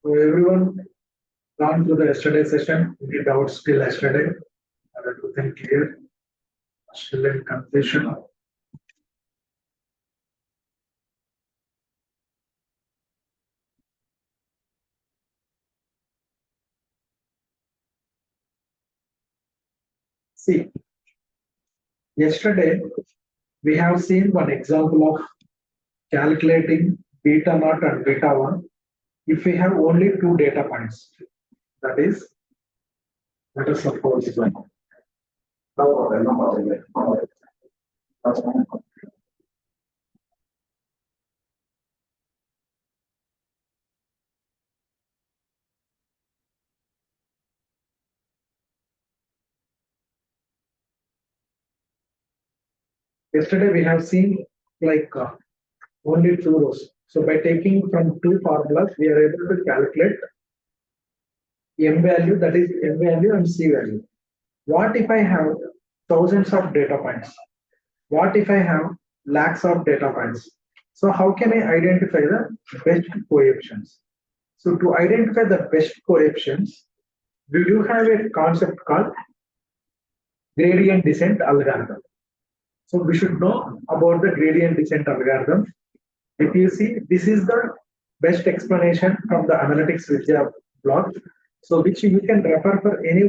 So everyone gone through the yesterday session, any doubts till yesterday? Are everything clear? Still in confusion? See, yesterday we have seen one example of calculating beta naught and beta 1 if we have only two data points. That is, let us suppose yesterday we have seen like only two rows. So by taking from two formulas, we are able to calculate m value, that is m value and c value. What if I have thousands of data points? What if I have lakhs of data points? So how can I identify the best coefficients? So to identify the best coefficients, we do have a concept called gradient descent algorithm. So we should know about the gradient descent algorithm. If you see, this is the best explanation from the analytics Vidya blog. So which you can refer for any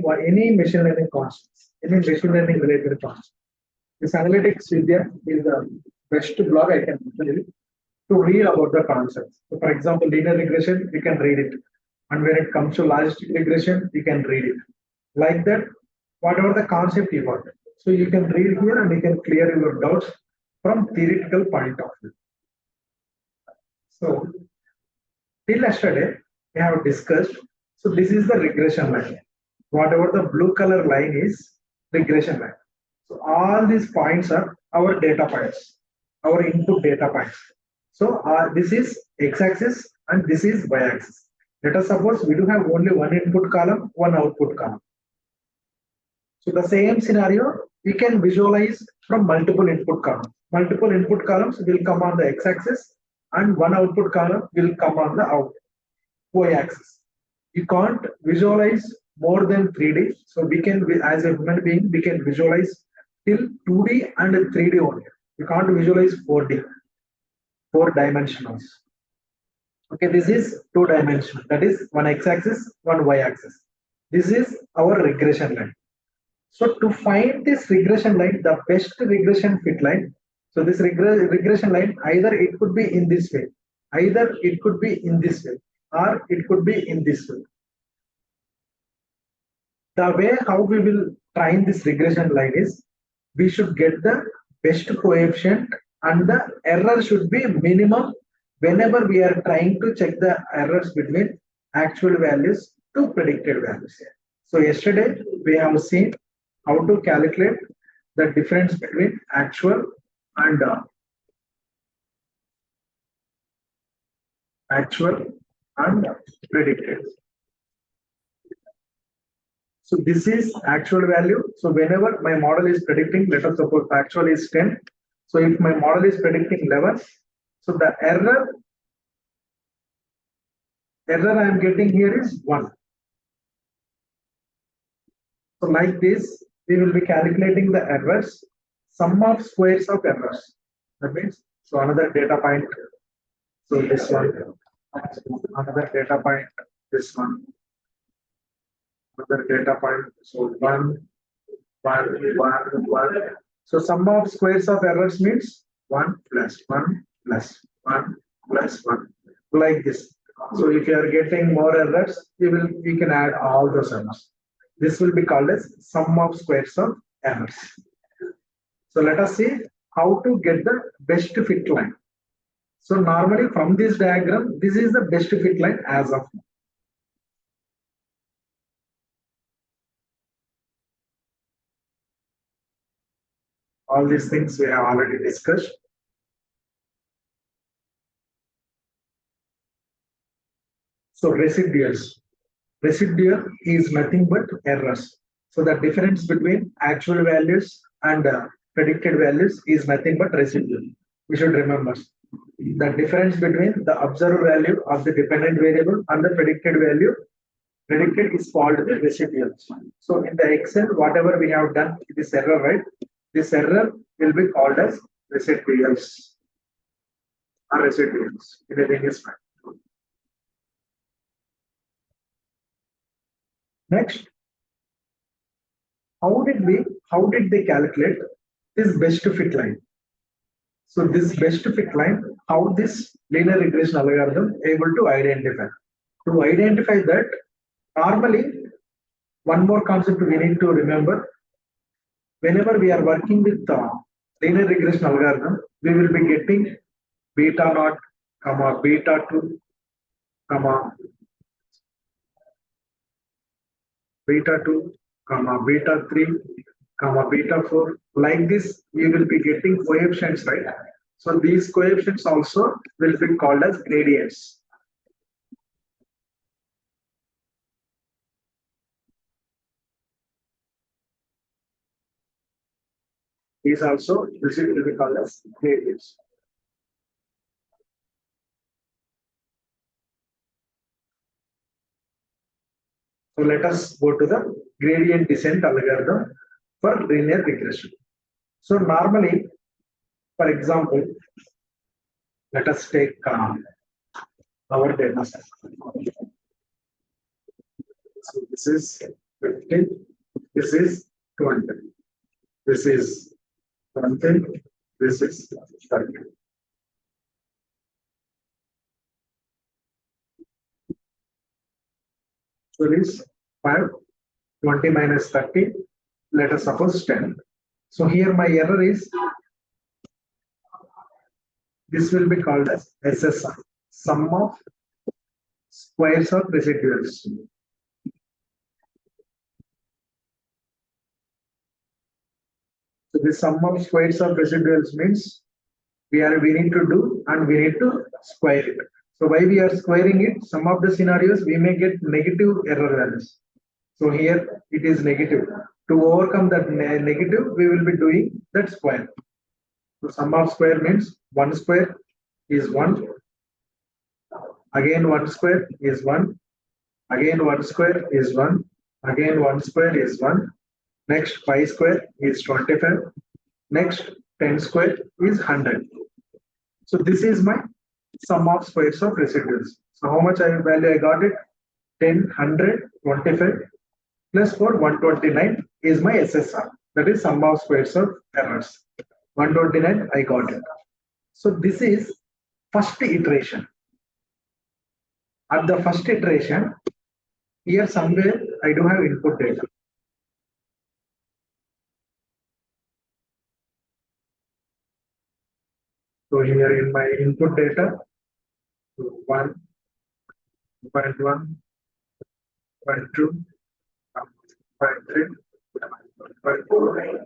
machine learning concepts, any machine learning related concepts. This analytics Vidya is the best blog I can recommend to read about the concepts. So for example, linear regression, you can read it. And when it comes to logistic regression, you can read it. Like that, whatever the concept you want. So you can read here and you can clear your doubts from theoretical point of view. So till yesterday, we have discussed. So this is the regression line. Whatever the blue color line is, regression line. So all these points are our data points, our input data points. So this is x-axis and this is y-axis. Let us suppose we do have only one input column, one output column. So the same scenario we can visualize from multiple input columns. Multiple input columns will come on the x-axis and one output column will come on the y-axis. You can't visualize more than 3D. So we can, as a human being, we can visualize till 2D and 3D only. You can't visualize 4D, 4 dimensionals. Okay, this is 2 dimensional. That is one x-axis, one y-axis. This is our regression line. So to find this regression line, the best regression fit line. So this regression line, either it could be in this way, either it could be in this way, or it could be in this way. The way how we will train this regression line is, we should get the best coefficient and the error should be minimum whenever we are trying to check the errors between actual values to predicted values. So yesterday we have seen how to calculate the difference between actual and predicted. So this is actual value. So whenever my model is predicting, let us suppose actual is 10. So if my model is predicting 11, so the error I am getting here is 1. So like this, we will be calculating the errors, sum of squares of errors. That means, so another data point. So this one, another data point, this one, another data point. So 1, 1, 1, 1. So sum of squares of errors means 1 plus 1 plus 1 plus 1. Like this. So if you are getting more errors, you can add all those errors. This will be called as sum of squares of errors. So let us see how to get the best fit line. So normally from this diagram, this is the best fit line as of now. All these things we have already discussed. So residuals. Residual is nothing but errors. So the difference between actual values and predicted values is nothing but residual. We should remember. the difference between the observed value of the dependent variable and the predicted value predicted is called the residuals. So in the Excel, whatever we have done, this error, right? This error will be called as residuals or residuals. Anything is fine. Next, how did they calculate this best fit line? So this best fit line, how this linear regression algorithm able to identify? To identify that, normally one more concept we need to remember. Whenever we are working with linear regression algorithm, we will be getting beta naught, comma beta 2, comma beta 2, comma beta 3, comma beta 4. Like this, we will be getting coefficients, right? So these coefficients also will be called as gradients. These also will be called as gradients. So let us go to the gradient descent algorithm for linear regression. So normally, for example, let us take our data set. So this is 15, this is 20, this is 20, this is 30. So this 5, 20 minus 30, let us suppose 10. So here my error is, this will be called as SSR, sum of squares of residuals. So the sum of squares of residuals means we need to do and we need to square it. So why we are squaring it? Some of the scenarios we may get negative error values. So here it is negative. To overcome that negative, we will be doing that square. So sum of square means 1 square is 1. Again 1 square is 1. Again 1 square is 1. Again 1 square is 1. Next 5 square is 25. Next 10 square is 100. So this is my sum of squares of residuals. So how much value I got it? 10, 100, 25 plus 4, 129 is my SSR. That is sum of squares of errors. 129 I got it. So this is first iteration. At the first iteration, here somewhere I do have input data. So here in my input data, 1, 0.1, 0.2, 0.3, 0.4.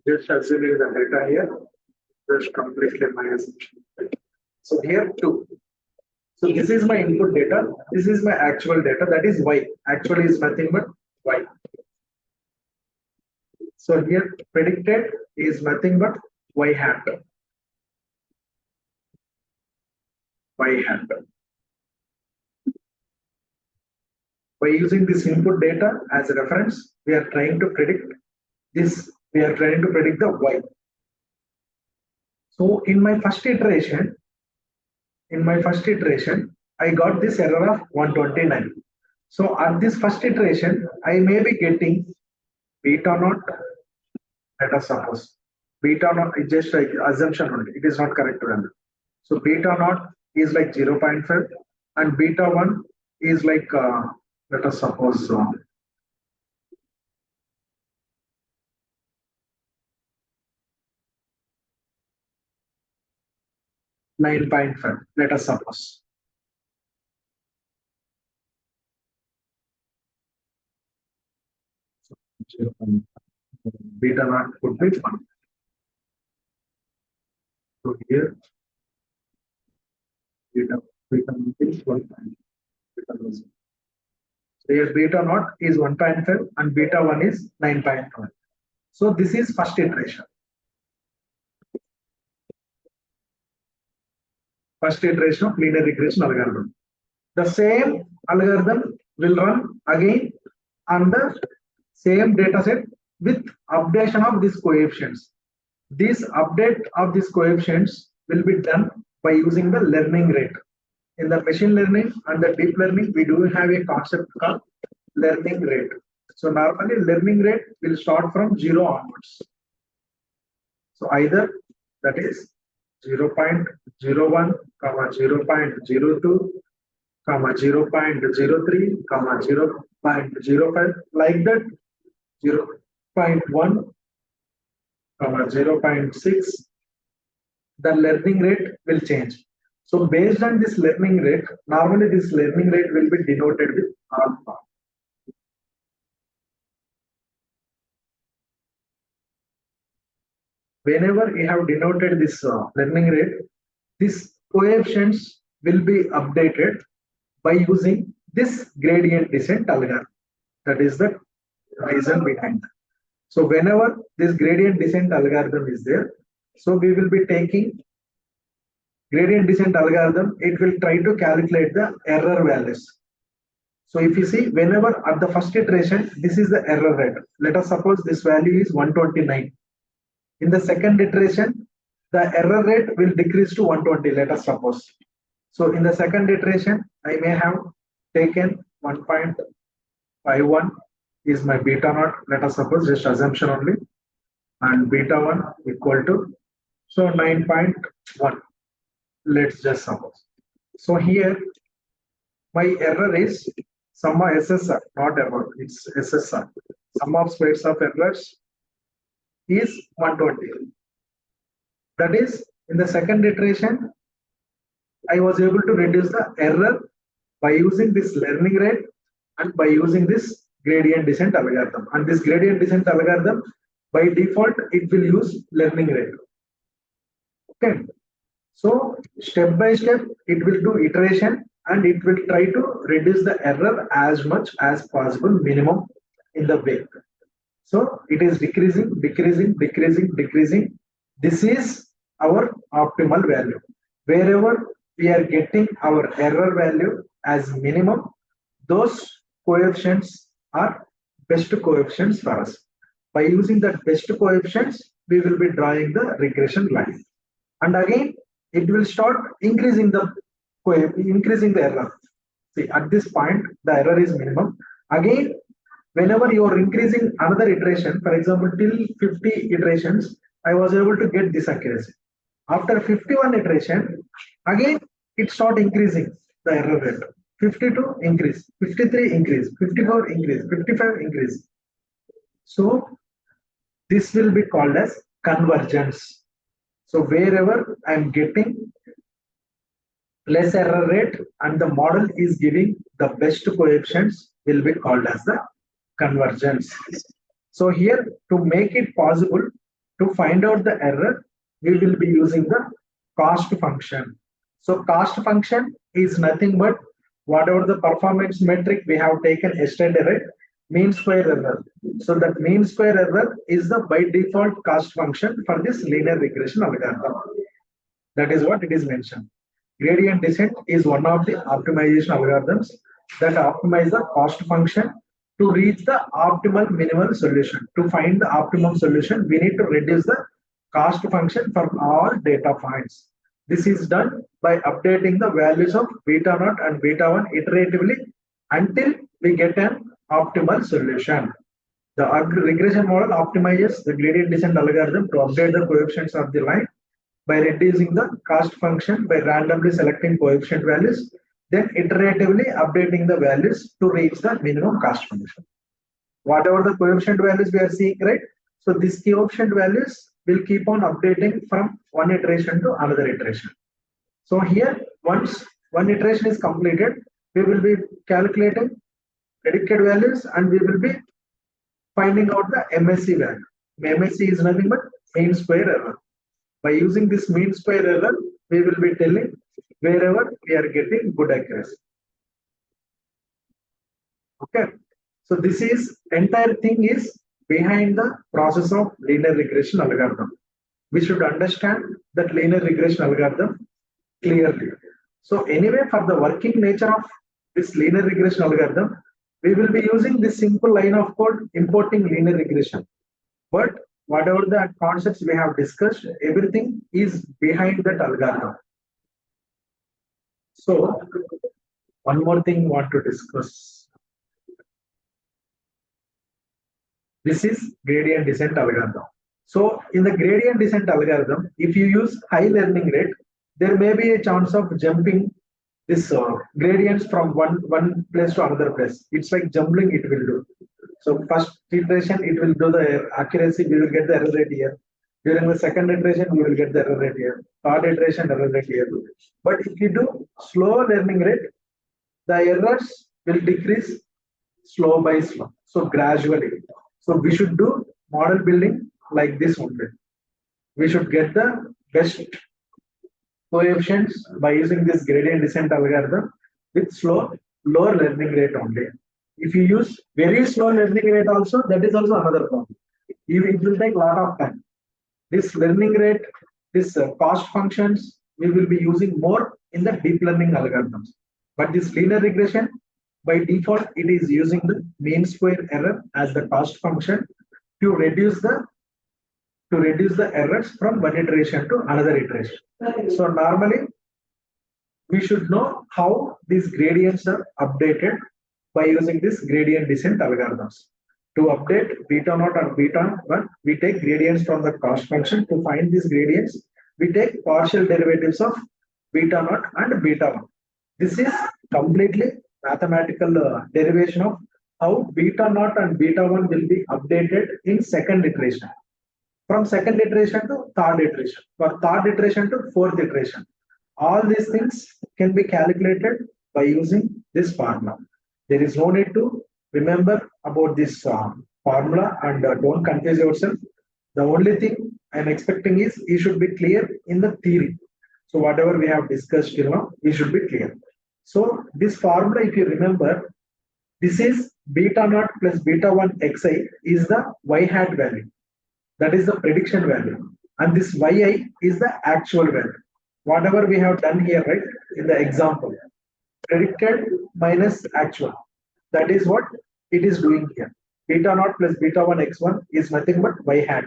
Just assuming the data here, just completely my assumption. So here 2. So this is my input data. This is my actual data. That is y. Actually is nothing but y. So here predicted is nothing but y hat. Y hat. By using this input data as a reference, we are trying to predict this. We are trying to predict the y. So in my first iteration, I got this error of 129. So at this first iteration, I may be getting beta naught. Let us suppose beta naught is just like assumption only. It is not correct value. So beta naught is like 0.5 and beta 1 is like let us suppose 9.5. Let us suppose. Beta naught could be 1. So here beta naught is 1. So here beta naught is 1.5 and beta 1 is 9.5. So this is first iteration. first iteration of linear regression algorithm. The same algorithm will run again on the same data set with updation of these coefficients. This update of these coefficients will be done by using the learning rate. In the machine learning and the deep learning, we do have a concept called learning rate. So normally learning rate will start from 0 onwards. So either that is 0.01, 0.02, 0.03, 0.05, like that, 0.1, 0.6, the learning rate will change. So based on this learning rate, normally this learning rate will be denoted with alpha. Whenever we have denoted this learning rate, these coefficients will be updated by using this gradient descent algorithm. That is the reason behind that. So whenever this gradient descent algorithm is there, so we will be taking gradient descent algorithm, it will try to calculate the error values. So if you see, whenever at the first iteration, this is the error rate. Let us suppose this value is 129. In the second iteration, the error rate will decrease to 120, let us suppose. So in the second iteration, I may have taken 1.51 is my beta naught, let us suppose, just assumption only, and beta 1 equal to, so 9.1, let's just suppose. So here, my error is sum of SSR, not error, it's SSR. Sum of squares of errors is 120. That is, in the second iteration, I was able to reduce the error by using this learning rate and by using this gradient descent algorithm. And this gradient descent algorithm, by default, it will use learning rate. Okay. So step by step, it will do iteration and it will try to reduce the error as much as possible, minimum in the way. So it is decreasing, decreasing, decreasing, decreasing. This is our optimal value. Wherever we are getting our error value as minimum, those coefficients are best coefficients for us. By using that best coefficients, we will be drawing the regression line. And again, it will start increasing the error. See, at this point, the error is minimum. Again, whenever you are increasing another iteration, for example, till 50 iterations, I was able to get this accuracy. After 51 iteration, again, it start increasing the error rate. 52 increase, 53 increase, 54 increase, 55 increase. So this will be called as convergence. So wherever I am getting less error rate and the model is giving the best coefficients will be called as the convergence. So here, to make it possible to find out the error, we will be using the cost function. So cost function is nothing but whatever the performance metric we have taken yesterday, right? Mean square error. So that mean square error is the by default cost function for this linear regression algorithm. That is what it is mentioned. Gradient descent is one of the optimization algorithms that optimize the cost function to reach the optimal minimal solution. To find the optimum solution, we need to reduce the cost function for all data points. This is done by updating the values of beta naught and beta 1 iteratively until we get an optimal solution. The regression model optimizes the gradient descent algorithm to update the coefficients of the line by reducing the cost function by randomly selecting coefficient values, then iteratively updating the values to reach the minimum cost function. Whatever the coefficient values we are seeing, right? So these coefficient values will keep on updating from one iteration to another iteration. So here, once one iteration is completed, we will be calculating predicted values and we will be finding out the MSE value. MSE is nothing but mean square error. By using this mean square error, we will be telling wherever we are getting good accuracy. Okay. So this is entire thing is behind the process of linear regression algorithm. We should understand that linear regression algorithm clearly. So anyway, for the working nature of this linear regression algorithm, we will be using this simple line of code importing linear regression. But whatever the concepts we have discussed, everything is behind that algorithm. So one more thing want to discuss. This is gradient descent algorithm. So in the gradient descent algorithm, if you use high learning rate, there may be a chance of jumping this gradients from one place to another place. It's like jumbling it will do. So first iteration it will do the accuracy, we will get the error rate here. During the second iteration, we will get the error rate here. Third iteration, error rate here. But if you do slow learning rate, the errors will decrease slow by slow. So gradually. So we should do model building like this only. We should get the best coefficients by using this gradient descent algorithm with lower learning rate only. If you use very slow learning rate also, that is also another problem. It will take a lot of time. This learning rate, this cost functions, we will be using more in the deep learning algorithms. But this linear regression, by default, it is using the mean square error as the cost function to reduce the errors from one iteration to another iteration. So normally we should know how these gradients are updated by using this gradient descent algorithms. To update beta naught and beta 1, we take gradients from the cost function. To find these gradients, we take partial derivatives of beta naught and beta 1. This is completely mathematical derivation of how beta naught and beta 1 will be updated in second iteration. From second iteration to third iteration, for third iteration to fourth iteration. All these things can be calculated by using this formula. There is no need to remember about this formula and don't confuse yourself. The only thing I'm expecting is you should be clear in the theory. So whatever we have discussed till now, we should be clear. So this formula, if you remember, this is beta naught plus beta 1 xi is the y hat value. That is the prediction value. And this yi is the actual value. Whatever we have done here, right, in the example, predicted minus actual. That is what it is doing here. Beta naught plus beta 1 x1 is nothing but y hat.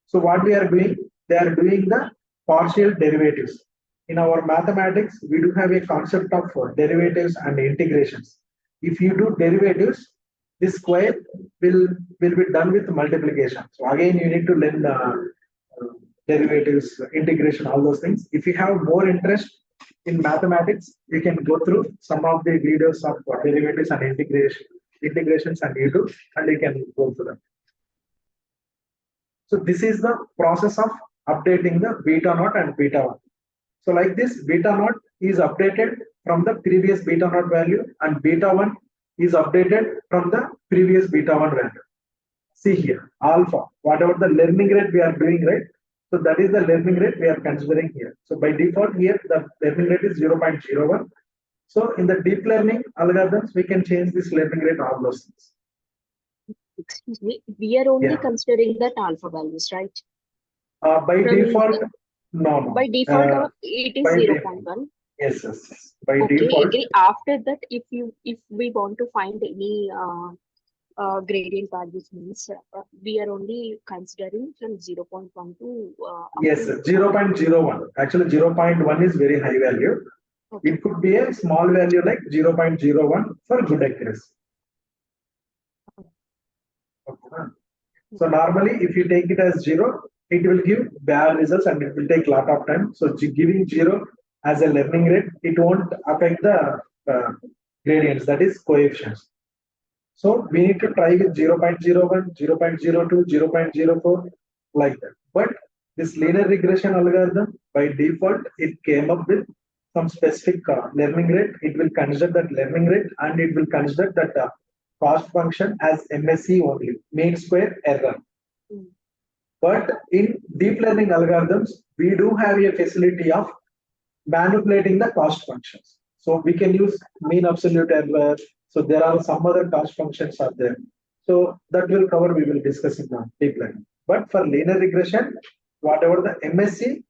So what we are doing, they are doing the partial derivatives. In our mathematics, we do have a concept of derivatives and integrations. If you do derivatives, this square will be done with multiplication. So again, you need to learn derivatives, integration, all those things. If you have more interest in mathematics, you can go through some of the videos of derivatives and integrations on YouTube, and you can go through them. So this is the process of updating the beta naught and beta 1. So like this, beta naught is updated from the previous beta naught value, and beta 1 is updated from the previous beta 1 value. See here, alpha, whatever the learning rate we are doing, right? So that is the learning rate we are considering here. So by default here, the learning rate is 0.01. So in the deep learning algorithms, we can change this learning rate, all those things. Excuse me, we are only considering that alpha values, right? By default, no. By default, it is 0.1. Yes. By default. Okay. After that, if we want to find any gradient values, means we are only considering from 0.1 to yes, 0.01. Actually, 0.1 is very high value. Okay. It could be a small value like 0.01 for good accuracy. Okay. So normally, if you take it as 0, it will give bad results and it will take a lot of time. So giving 0 as a learning rate, it won't affect the gradients, that is coefficients. So we need to try with 0.01, 0.02, 0.04, like that. But this linear regression algorithm, by default, it came up with some specific learning rate. It will consider that learning rate and it will consider that cost function as MSE only, mean square error. But in deep learning algorithms, we do have a facility of manipulating the cost functions. So we can use mean absolute error. So there are some other cost functions are there. So that will cover, we will discuss in the deep learning. But for linear regression, whatever the MSE,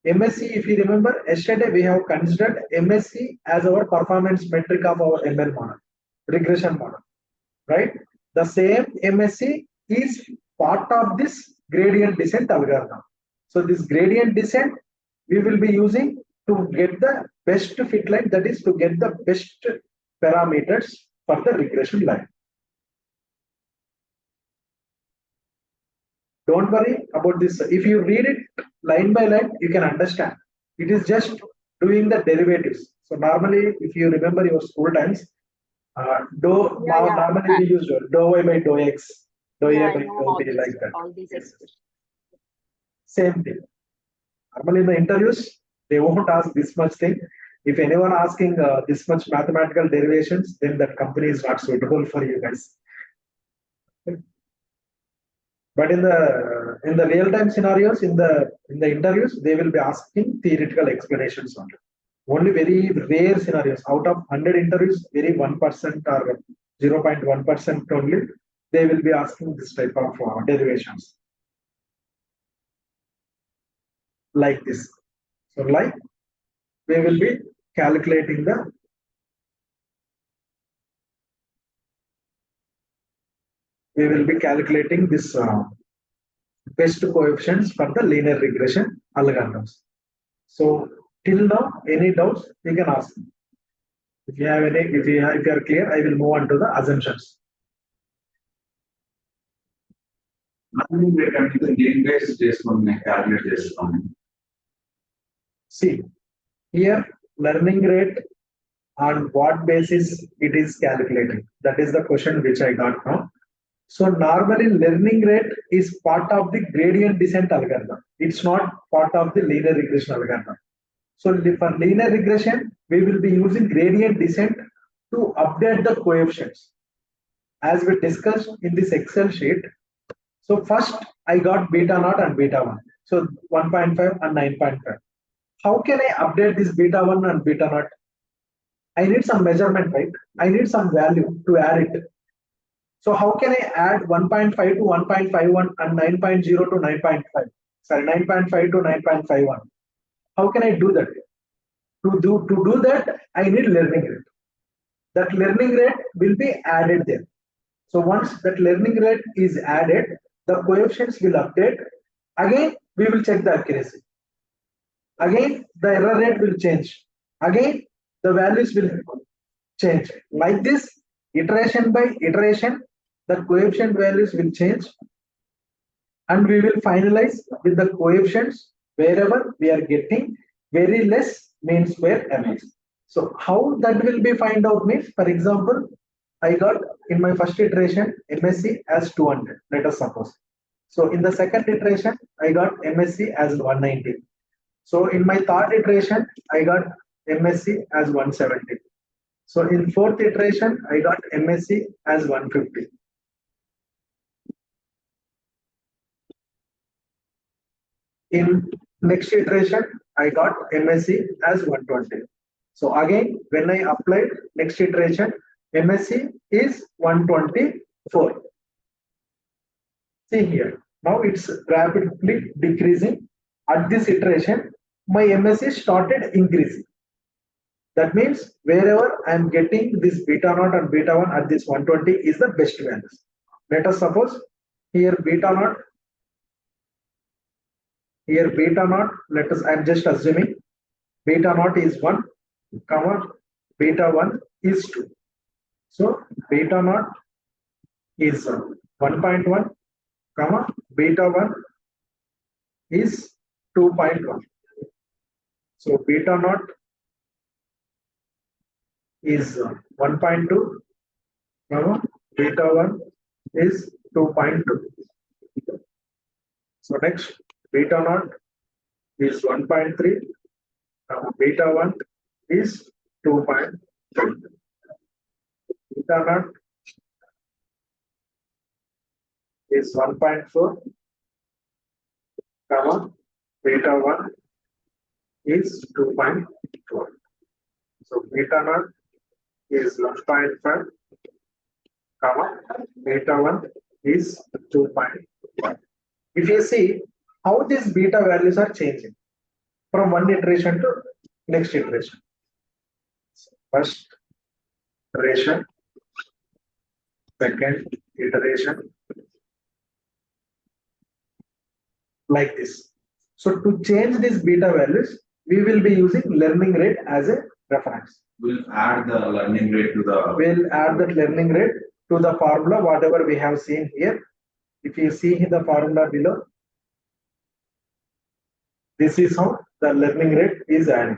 MSc, if you remember, yesterday we have considered MSc as our performance metric of our ML model, regression model, right? The same MSc is part of this gradient descent algorithm. So this gradient descent we will be using to get the best fit line, that is to get the best parameters for the regression line. Don't worry about this. If you read it line by line, you can understand. It is just doing the derivatives. So normally, if you remember your school times, normally we use dou y by dou x, dou Yeah, a I by know dou b, like that. all these Yes. expressions. Same thing. Normally in the interviews, they won't ask this much thing. If anyone asking this much mathematical derivations, then that company is not suitable for you guys. But in the real time scenarios, in the interviews, they will be asking theoretical explanations only. Only very rare scenarios. Out of 100 interviews, very 1% or 0.1% only, they will be asking this type of derivations. Like this. So like we will be calculating the this best coefficients for the linear regression algorithms. So till now, any doubts you can ask me. If you have any, if you are clear, I will move on to the assumptions. Learning rate అంటే దేని base చేసుకొని calculate చేస్తాము. See, here learning rate on what basis it is calculated. That is the question which I got now. So normally learning rate is part of the gradient descent algorithm. It's not part of the linear regression algorithm. So for linear regression, we will be using gradient descent to update the coefficients. As we discussed in this Excel sheet, so first I got beta naught and beta 1. So 1.5 and 9.5. How can I update this beta 1 and beta naught? I need some measurement, right? I need some value to add it. So how can I add 1.5 to 1.51 and 9.0 to 9.5? Sorry, 9.5 to 9.51. How can I do that? To do that, I need learning rate. That learning rate will be added there. So once that learning rate is added, the coefficients will update. Again, we will check the accuracy. Again, the error rate will change. Again, the values will change. Like this, iteration by iteration, the coefficient values will change. And we will finalize with the coefficients wherever we are getting very less mean square errors. So how that will be find out means, for example, I got in my first iteration MSc as 200, let us suppose. So in the second iteration, I got MSc as 190. So in my third iteration, I got MSc as 170. So in fourth iteration, I got MSc as 150. In next iteration, I got MSc as 120. So again, when I applied next iteration, MSc is 124. See here, now it's rapidly decreasing. At this iteration, my MSc started increasing. That means wherever I am getting this beta naught and beta 1 at this 120 is the best values. Let us suppose here beta naught, let us, I'm just assuming beta naught is 1, comma, beta 1 is 2. So beta naught is 1.1, comma, beta 1 is 2.1. So beta naught is 1.2, comma, beta 1 is 2.2. So next, beta naught is 1.3, beta 1 is 2.3. Beta naught is 1.4, comma, beta 1 is 2.4. So beta naught is 1.5, comma, beta 1 is 2.1. If you see how these beta values are changing, from one iteration to next iteration. First iteration, second iteration, like this. So to change these beta values, we will be using learning rate as a reference. We'll add the learning rate to the. We'll add that learning rate to the formula, whatever we have seen here. If you see in the formula below, this is how the learning rate is added.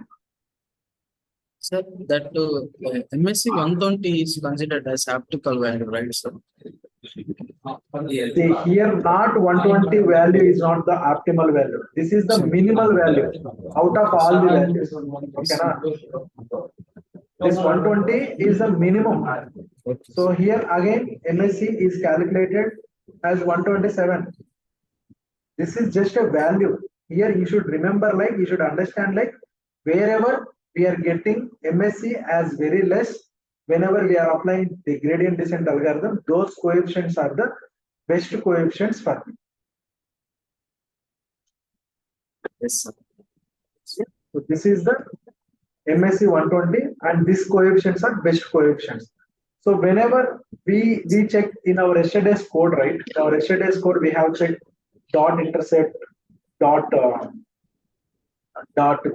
Sir, that MSc 120 is considered as optical value, right, sir? See, here not 120 value is not the optimal value. This is the minimal value out of all the values. Okay, na? This 120 is the minimum. So here again MSc is calculated as 127. This is just a value. Here you should remember, like you should understand, like wherever we are getting MSc as very less, whenever we are applying the gradient descent algorithm, those coefficients are the best coefficients for me. Yes, sir. So this is the MSc 120 and these coefficients are best coefficients. So whenever we check in our yesterday's code, right? In our yesterday's code we have checked dot intercept, dot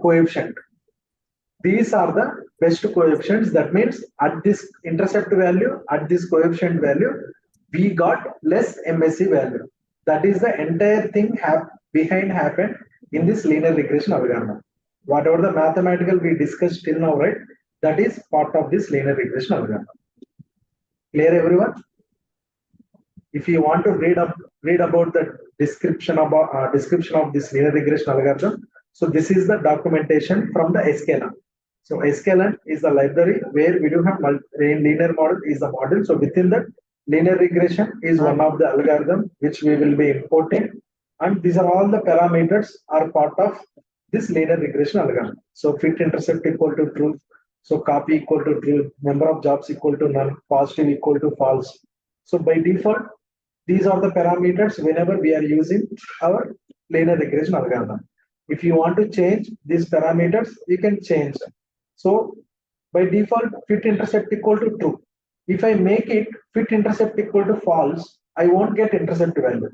coefficient. These are the best coefficients. That means at this intercept value, at this coefficient value, we got less MSc value. That is the entire thing behind happened in this linear regression algorithm. Whatever the mathematical we discussed till now, right? That is part of this linear regression algorithm. Clear, everyone? If you want to read about the description of this linear regression algorithm, so this is the documentation from the sklearn. So sklearn is the library where we do have linear model is the model. So within that, linear regression is one of the algorithm which we will be importing, and these are all the parameters are part of this linear regression algorithm. So fit intercept equal to true, so copy equal to true, number of jobs equal to none, positive equal to false. So by default, these are the parameters whenever we are using our linear regression algorithm. If you want to change these parameters, you can change them. So by default, fit intercept equal to true. If I make it fit intercept equal to false, I won't get intercept value.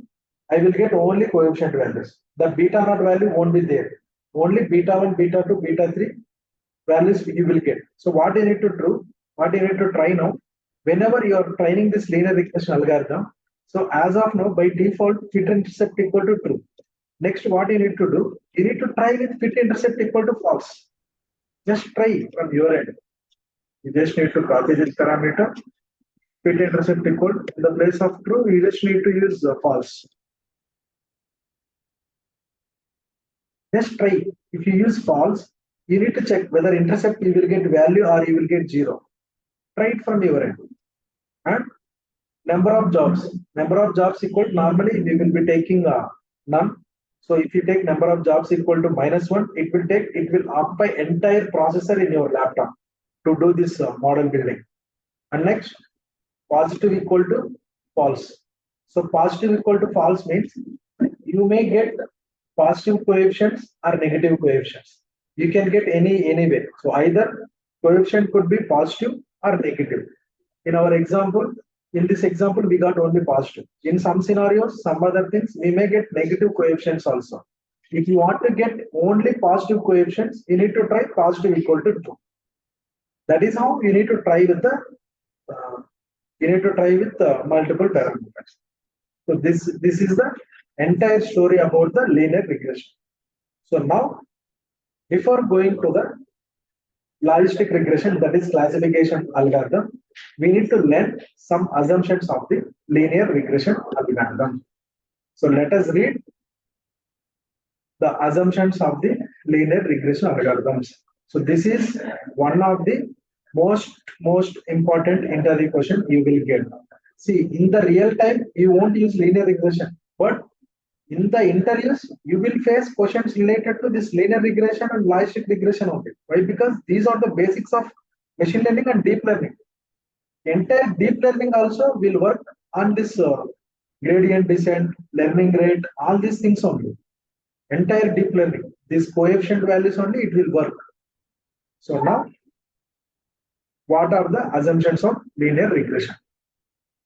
I will get only coefficient values. The beta naught value won't be there. Only beta 1, beta 2, beta 3 values you will get. So what you need to do, what you need to try now, whenever you are training this linear regression algorithm, so as of now, by default, fit intercept equal to true. Next, what you need to do, you need to try with fit intercept equal to false. Just try from your end. You just need to copy this parameter, fit intercept equal, in the place of true, you just need to use false. Just try. If you use false, you need to check whether intercept you will get value or you will get 0. Try it from your end. And number of jobs equal, normally we will be taking none. So if you take number of jobs equal to -1, it will occupy entire processor in your laptop to do this model building. And next, positive equal to false. So positive equal to false means you may get positive coefficients or negative coefficients. You can get any way. So either coefficient could be positive or negative. In our example, in this example, we got only positive. In some scenarios, some other things, we may get negative coefficients also. If you want to get only positive coefficients, you need to try positive equal to 2. That is how you need to try with the multiple parameters. So this is the entire story about the linear regression. So now, before going to the logistic regression, that is classification algorithm, we need to learn some assumptions of the linear regression algorithm. So let us read the assumptions of the linear regression algorithms. So this is one of the most important interview question you will get. See, in the real time, you won't use linear regression, but in the interviews, you will face questions related to this linear regression and logistic regression only. Why? Because these are the basics of machine learning and deep learning. Entire deep learning also will work on this gradient descent, learning rate, all these things only. Entire deep learning. these coefficient values only, it will work. So now, what are the assumptions of linear regression?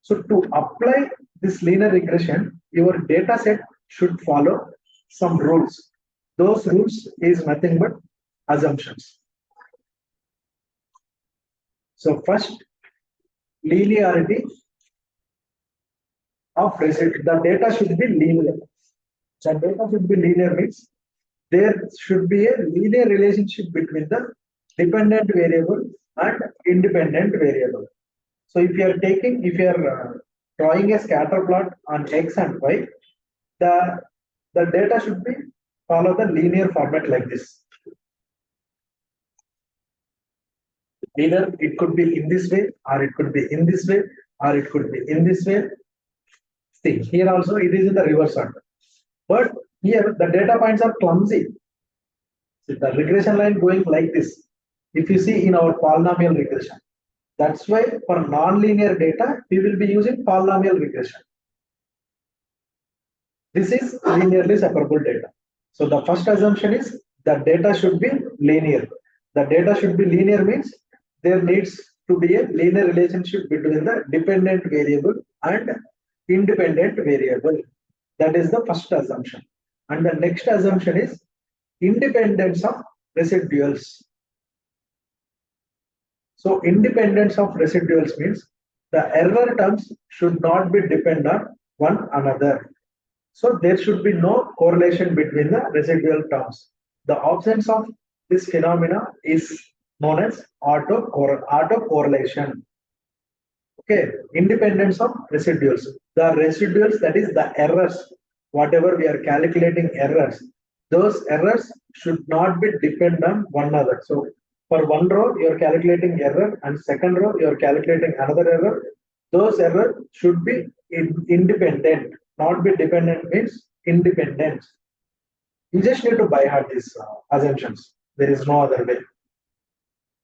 So to apply this linear regression, your data set should follow some rules. Those rules is nothing but assumptions. So first, linearity of residue. The data should be linear. The data should be linear means there should be a linear relationship between the dependent variable and independent variable. So if you are drawing a scatter plot on X and Y, the data should be follow the linear format like this. Either it could be in this way, or it could be in this way, or it could be in this way. See, here also it is in the reverse order. But here the data points are clumsy. See, the regression line going like this. If you see in our polynomial regression, that's why for non-linear data, we will be using polynomial regression. This is linearly separable data. So the first assumption is the data should be linear. The data should be linear means there needs to be a linear relationship between the dependent variable and independent variable. That is the first assumption. And the next assumption is independence of residuals. So independence of residuals means the error terms should not be dependent on one another. So there should be no correlation between the residual terms. The absence of this phenomena is known as autocorrelation. Okay, independence of residuals. The residuals, that is the errors, whatever we are calculating errors, those errors should not be dependent on one another. So for one row, you are calculating error, and second row, you are calculating another error. Those errors should be independent, not be dependent means independent. You just need to by heart these assumptions. There is no other way.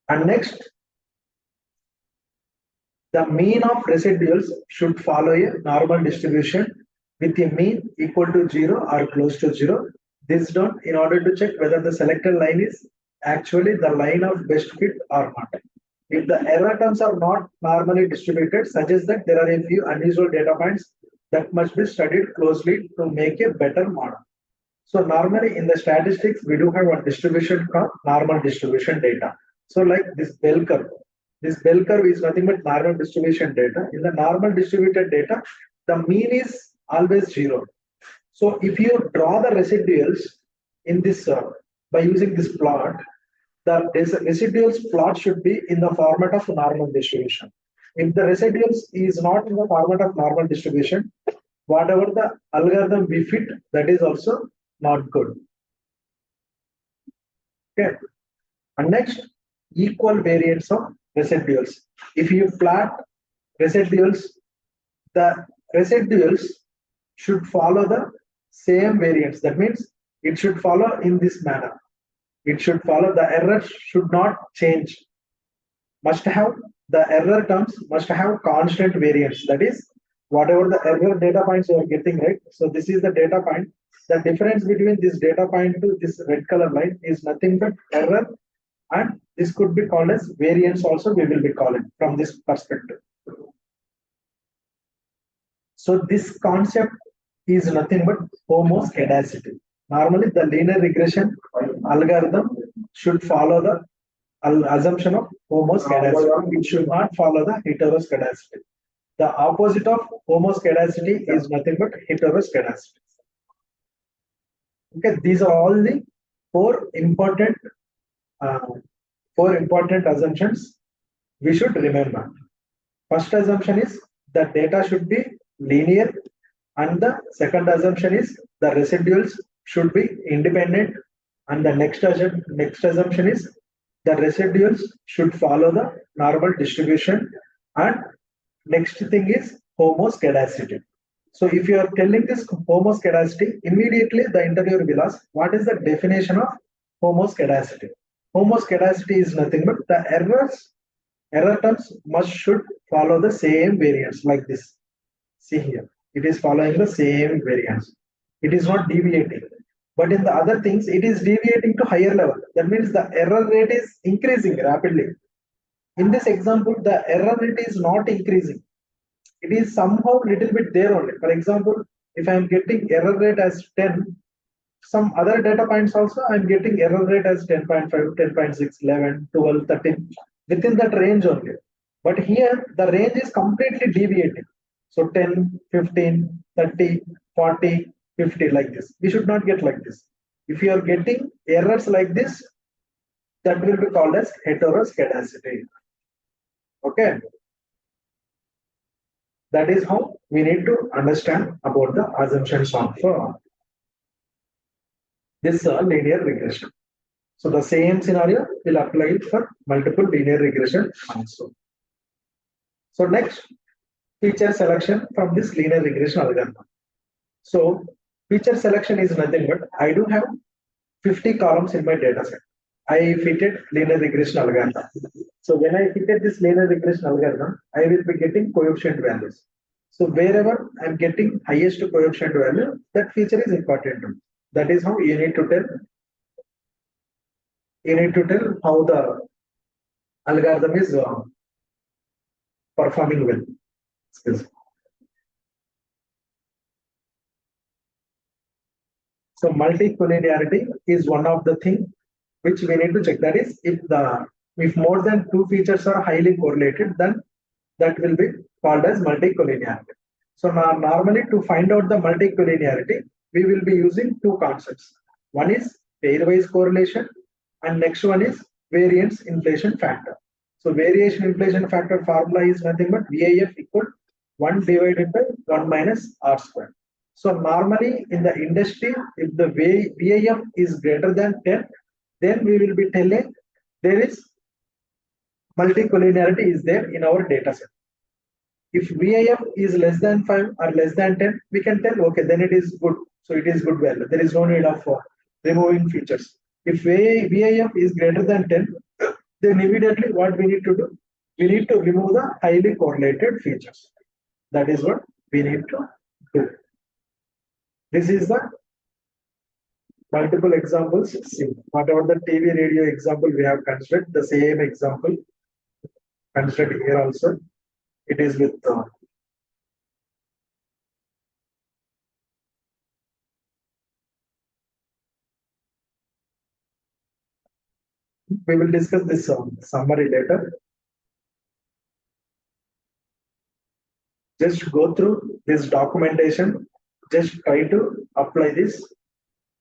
And next, the mean of residuals should follow a normal distribution with a mean equal to 0 or close to 0. This done in order to check whether the selected line is actually the line of best fit or not. If the error terms are not normally distributed, suggests that there are a few unusual data points that must be studied closely to make a better model. So normally in the statistics, we do have one distribution called normal distribution data. So like this bell curve. This bell curve is nothing but normal distribution data. In the normal distributed data, the mean is always 0. So if you draw the residuals in this by using this plot, the residuals plot should be in the format of normal distribution. If the residuals is not in the format of normal distribution, whatever the algorithm we fit, that is also not good. Okay. And next, equal variance of residuals. If you plot residuals, the residuals should follow the same variance. That means it should follow in this manner. It should follow, the error should not change. Must have, the error terms must have constant variance. That is, whatever the error data points you are getting, right? So this is the data point. The difference between this data point to this red color line is nothing but error, and this could be called as variance also, we will be calling from this perspective. So this concept is nothing but homoscedasticity. Normally the linear regression algorithm should follow the assumption of homoscedasticity. It should not follow the heteroscedasticity. The opposite of homoscedasticity is nothing but heteroscedasticity. Okay, these are all the four important assumptions we should remember. First assumption is the data should be linear, and the second assumption is the residuals should be independent, and the next assumption is the residuals should follow the normal distribution, and next thing is homoscedasticity. So if you are telling this homoscedasticity, immediately the interviewer will ask, what is the definition of homoscedasticity? Homoscedasticity is nothing but the error terms should follow the same variance like this. See here, it is following the same variance. It is not deviating. But in the other things, it is deviating to higher level. That means the error rate is increasing rapidly. In this example, the error rate is not increasing. It is somehow little bit there only. For example, if I am getting error rate as 10, some other data points also I am getting error rate as 10.5, 10.6, 11, 12, 13, within that range only. But here the range is completely deviating. So 10, 15, 30, 40, 50 like this. We should not get like this. If you are getting errors like this, that will be called as heteroscedasticity. Okay. That is how we need to understand about the assumptions of this linear regression. So the same scenario will apply it for multiple linear regression also. So next, feature selection from this linear regression algorithm. So feature selection is nothing but I do have 50 columns in my data set. I fitted linear regression algorithm. So when I fitted this linear regression algorithm, I will be getting coefficient values. So wherever I'm getting highest coefficient value, that feature is important to me. That is how you need to tell. You need to tell how the algorithm is performing well. Excuse me. So multicollinearity is one of the thing which we need to check. That is, if more than two features are highly correlated, then that will be called as multicollinearity. So now normally to find out the multicollinearity, we will be using two concepts. One is pairwise correlation, and next one is variance inflation factor. So variation inflation factor formula is nothing but VIF equal 1 divided by 1 minus R square. So normally in the industry, if the VIF is greater than 10, then we will be telling there is multicollinearity is there in our data set. If VIF is less than 5 or less than 10, we can tell, okay, then it is good. So it is good value. There is no need of removing features. If VIF is greater than 10, then immediately what we need to do? We need to remove the highly correlated features. That is what we need to do. This is the multiple examples. See, whatever the TV radio example we have considered, the same example considered here also. It is with we will discuss this summary later. Just go through this documentation. Just try to apply this.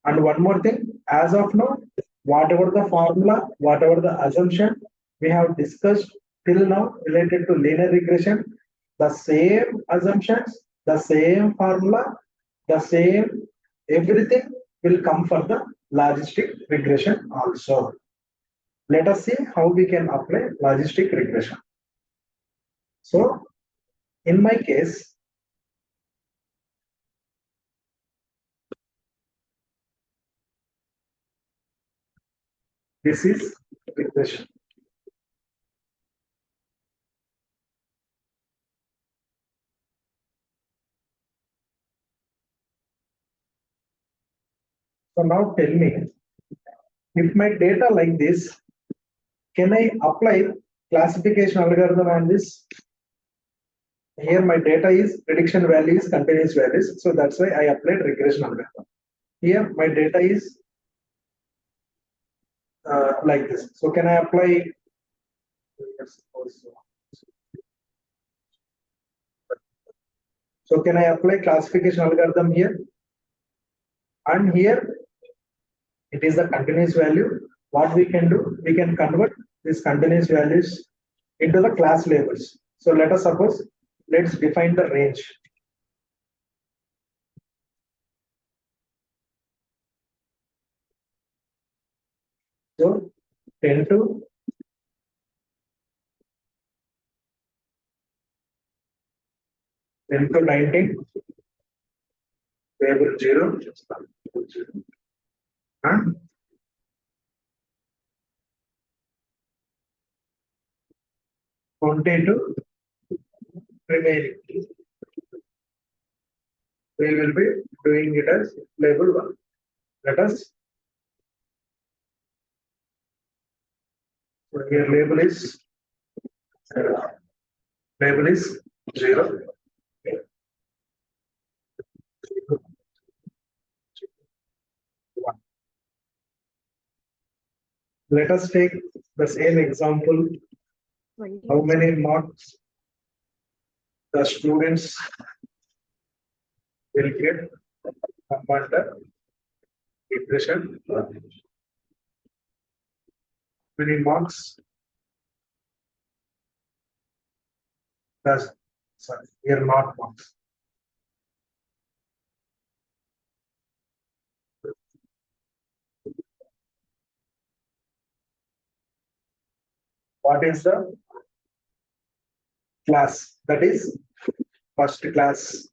And one more thing, as of now, whatever the formula, whatever the assumption we have discussed till now related to linear regression, the same assumptions, the same formula, the same everything will come for the logistic regression also. Let us see how we can apply logistic regression. So, in my case, this is regression. So now tell me, if my data like this, can I apply classification algorithm on this? Here my data is prediction values, continuous values. So that's why I applied regression algorithm. Here my data is like this. So can I apply? So can I apply classification algorithm here? And here it is the continuous value. What we can do, we can convert these continuous values into the class labels. So let us suppose, let's define the range. So 10 to 19, variable 0, and 20 to remaining. We will be doing it as label 1. Let us. So here label is 0. Let us take the same example. 20. How many marks the students will get under regression? Many marks does, sorry, here not marks. What is the class? That is first class,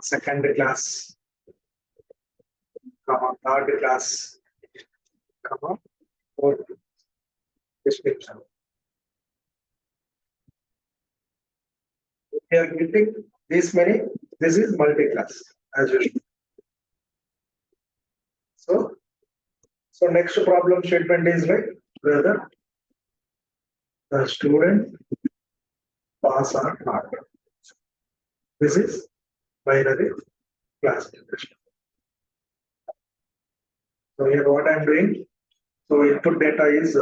second class, third class, fourth description. We are getting this many. This is multi-class as usual. So next problem statement is like whether the student pass or not. This is binary classification. So here what I'm doing. So input data is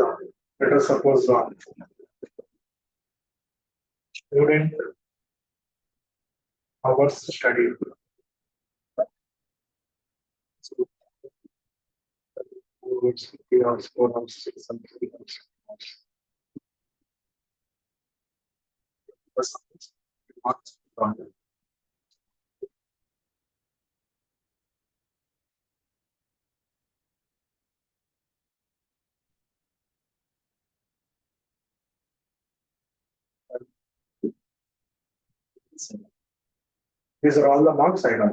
let us suppose student hours studied. So 3 hours, 4 hours, 6 hours, 3 hours. Marks on it. These are all the marks I got.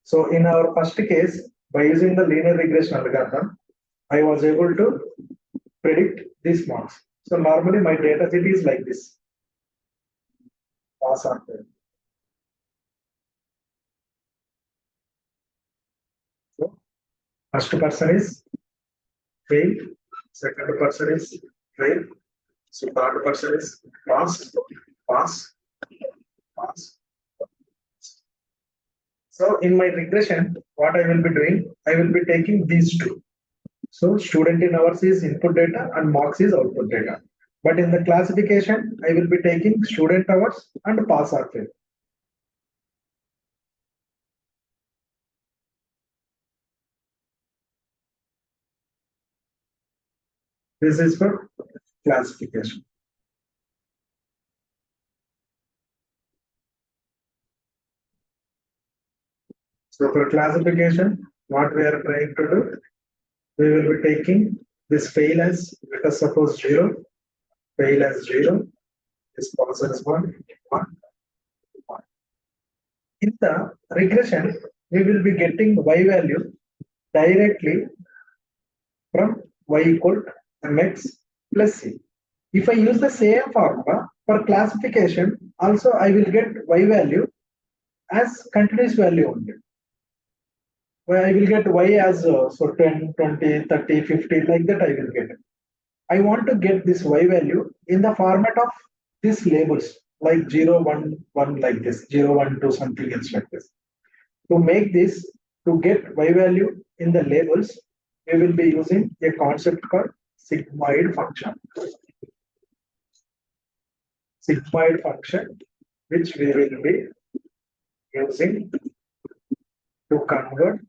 So in our first case, by using the linear regression algorithm, I was able to predict these marks. So normally my data set is like this. Pass or fail. So first person is fail, second person is fail, so third person is pass, pass, pass. So in my regression, what I will be doing, I will be taking these two. So student in hours is input data and marks is output data. But in the classification, I will be taking student hours and pass or fail. This is for classification. So for classification, what we are trying to do, we will be taking this fail as, let us suppose 0, fail as 0, this pass as 1, 1, 1. In the regression, we will be getting y value directly from y equal to mx plus c. If I use the same formula for classification, also I will get y value as continuous value only. Where I will get y as so 10, 20, 30, 50, like that I will get. I want to get this y value in the format of these labels, like 0, 1, 1, like this, 0, 1, 2, something else like this. To make this, to get y value in the labels, we will be using a concept called sigmoid function. Sigmoid function, which we will be using to convert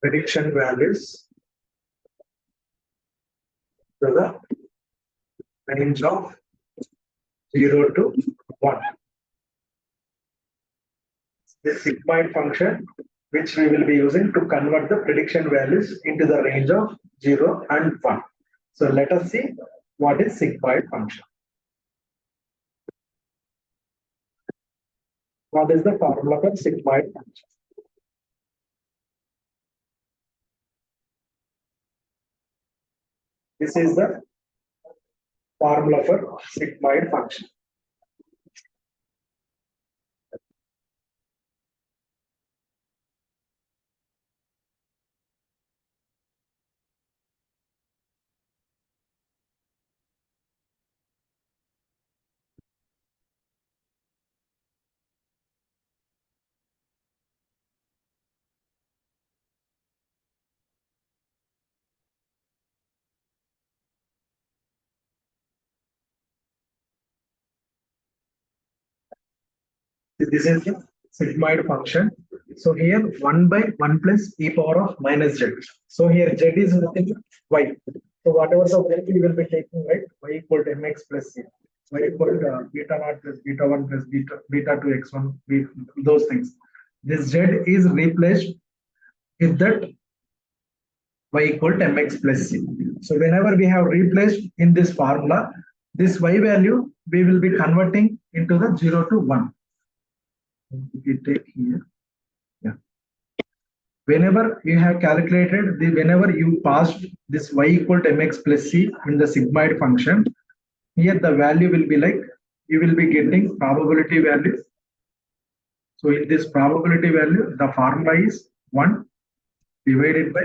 prediction values to the range of 0 to 1. This sigmoid function, which we will be using to convert the prediction values into the range of 0 and 1. So let us see what is sigmoid function. What is the formula for sigmoid function? This is the formula for sigmoid function. This is the sigmoid function. So here 1 by 1 plus e power of minus z. So here z is nothing but y. So whatever the value we will be taking, right? Y equal to mx plus c. Y equal to beta naught plus beta 1 plus beta 2 x1, those things. This z is replaced with that y equal to mx plus c. So whenever we have replaced in this formula, this y value we will be converting into the 0 to 1. If you take here, yeah. Whenever you have calculated whenever you passed this y equal to mx plus c in the sigmoid function, here the value will be like, you will be getting probability value. So in this probability value, the formula is 1 divided by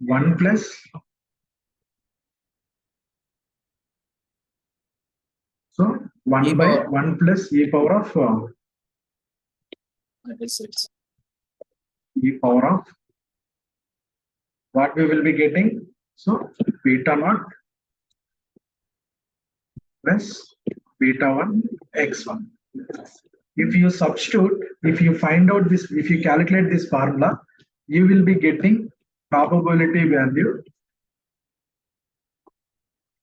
1 plus so 1 E by power. 1 plus e power of what we will be getting. So beta naught plus beta 1 x1. If you substitute, if you find out this, if you calculate this formula, you will be getting probability value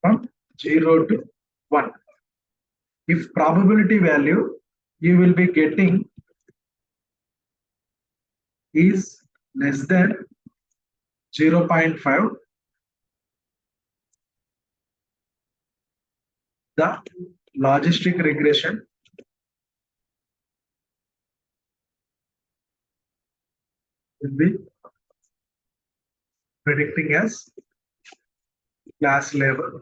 from 0 to 1. If probability value you will be getting is less than 0.5, the logistic regression will be predicting as class level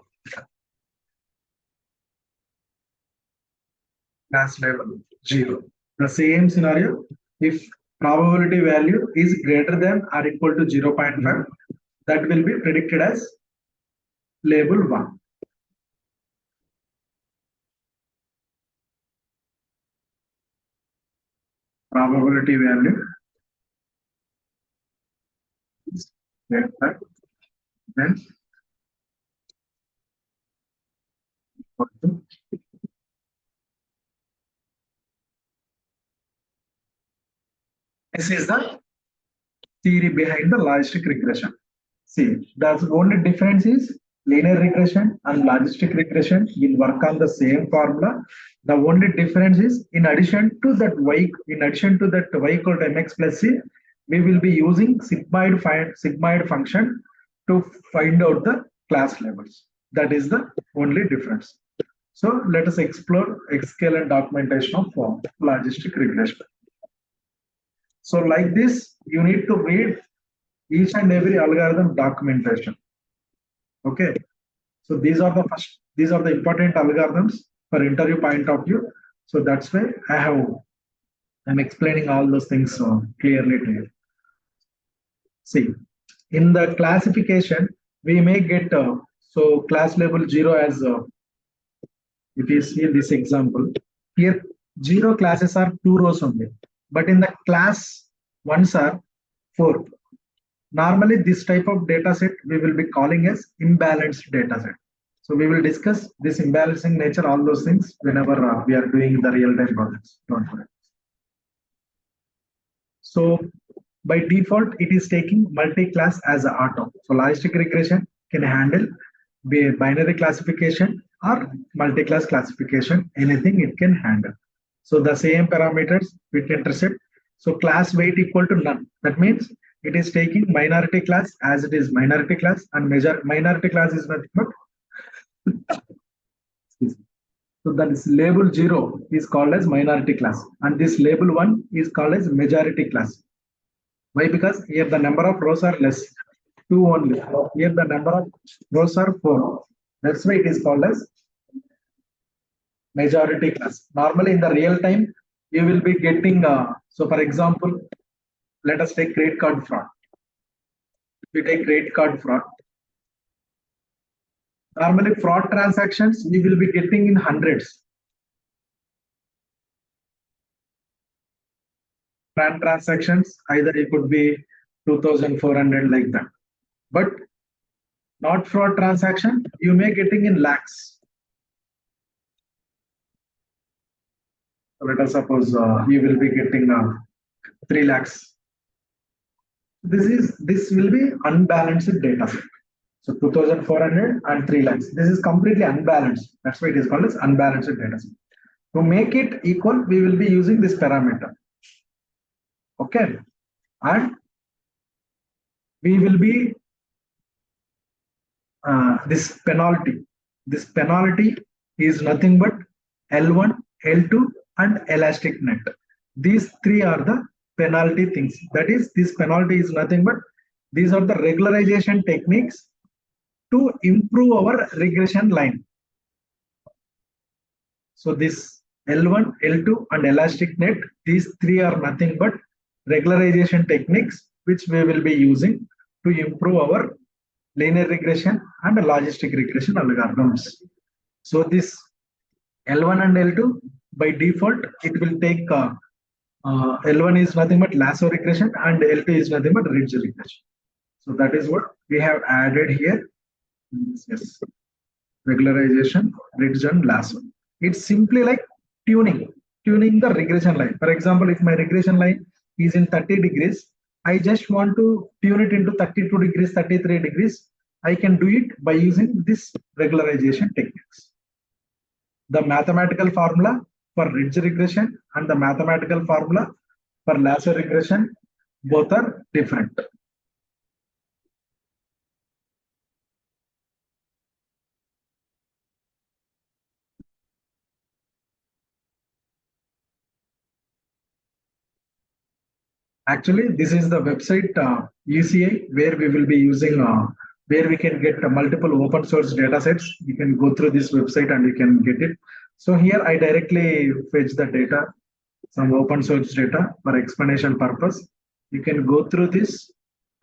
0. The same scenario, if probability value is greater than or equal to 0.5, that will be predicted as label 1. Probability value is greater than equal to this is the theory behind the logistic regression. See, the only difference is linear regression and logistic regression will work on the same formula. The only difference is in addition to that y equal to mx plus c, we will be using sigmoid function to find out the class levels. That is the only difference. So let us explore excellent documentation of logistic regression. So like this, you need to read each and every algorithm documentation. Okay. So these are the important algorithms for interview point of view. So that's why I'm explaining all those things clearly to you. See, in the classification, we may get so class level 0 as if you see this example here, 0 classes are 2 rows only, but in the class ones are 4. Normally, this type of data set we will be calling as imbalanced data set. So we will discuss this imbalancing nature, all those things whenever we are doing the real-time projects. Don't worry. So by default, it is taking multi-class as an auto. So logistic regression can handle binary classification or multi-class classification, anything it can handle. So the same parameters with intercept. So class weight equal to none. That means it is taking minority class as it is minority class, and minority class is nothing but so that is label 0 is called as minority class, and this label 1 is called as majority class. Why? Because here the number of rows are less, 2 only. Here the number of rows are 4. That's why it is called as majority class. Normally in the real time, you will be getting so for example, let us take credit card fraud. If you take credit card fraud, normally fraud transactions we will be getting in hundreds. Fraud transactions either it could be 2,400 like that, but not fraud transaction you may getting in lakhs. Let us suppose you will be getting 3 lakhs. This will be unbalanced data set. So 2,400 and 3 lakhs. This is completely unbalanced. That's why it is called as unbalanced data set. To make it equal, we will be using this parameter. Okay. And we will be this penalty. This penalty is nothing but L1, L2 and elastic net. These three are the penalty things. That is, this penalty is nothing but these are the regularization techniques to improve our regression line. So this L1, L2 and elastic net, these three are nothing but regularization techniques which we will be using to improve our linear regression and logistic regression algorithms. So this L1 and L2 by default it will take L1 is nothing but lasso regression and L2 is nothing but ridge regression. So that is what we have added here. Yes, regularization, ridge and lasso. It's simply like tuning the regression line. For example, if my regression line is in 30 degrees, I just want to tune it into 32 degrees, 33 degrees. I can do it by using this regularization techniques. The mathematical formula for ridge regression and the mathematical formula for lasso regression, both are different. Actually, this is the website UCI where we will be using, where we can get multiple open source data sets. You can go through this website and you can get it. So here I directly fetch the data, some open source data for explanation purpose. You can go through this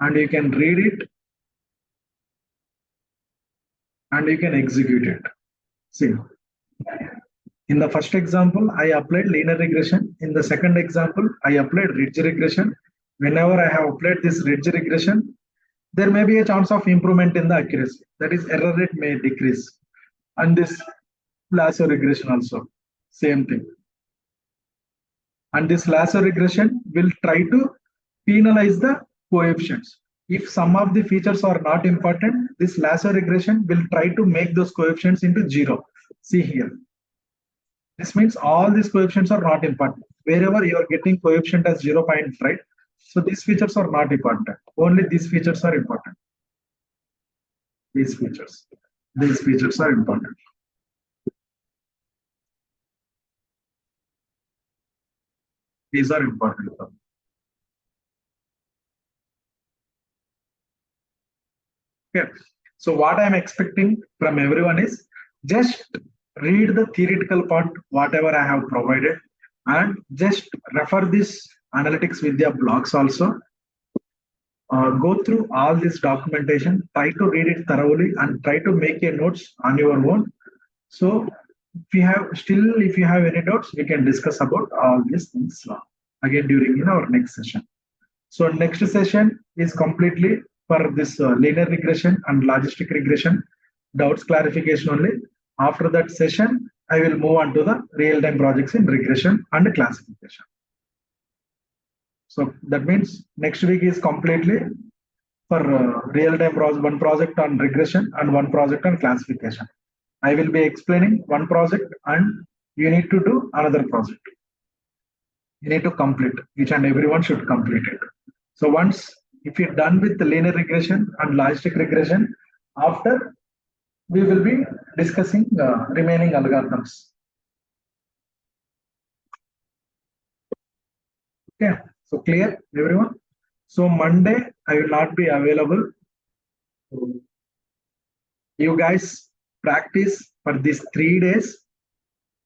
and you can read it and you can execute it. See, in the first example, I applied linear regression. In the second example, I applied ridge regression. Whenever I have applied this ridge regression, there may be a chance of improvement in the accuracy. That is, error rate may decrease. And this lasso regression also, same thing. And this lasso regression will try to penalize the coefficients. If some of the features are not important, this lasso regression will try to make those coefficients into 0. See here. This means all these coefficients are not important. Wherever you are getting coefficient as 0 point, right? So these features are not important. Only these features are important. These features are important. These are important. Okay. So what I am expecting from everyone is just read the theoretical part, whatever I have provided, and just refer this Analytics Vidhya blogs also. Go through all this documentation, try to read it thoroughly and try to make your notes on your own. So if you have any doubts, we can discuss about all these things again during in our next session. So next session is completely for this linear regression and logistic regression doubts clarification only. After that session, I will move on to the real-time projects in regression and classification. So that means next week is completely for real-time one project on regression and one project on classification. I will be explaining one project and you need to do another project. You need to complete, each and everyone should complete it. So once, if you're done with the linear regression and logistic regression, after we will be discussing remaining algorithms. Okay, so clear everyone? So Monday I will not be available. You guys practice for these 3 days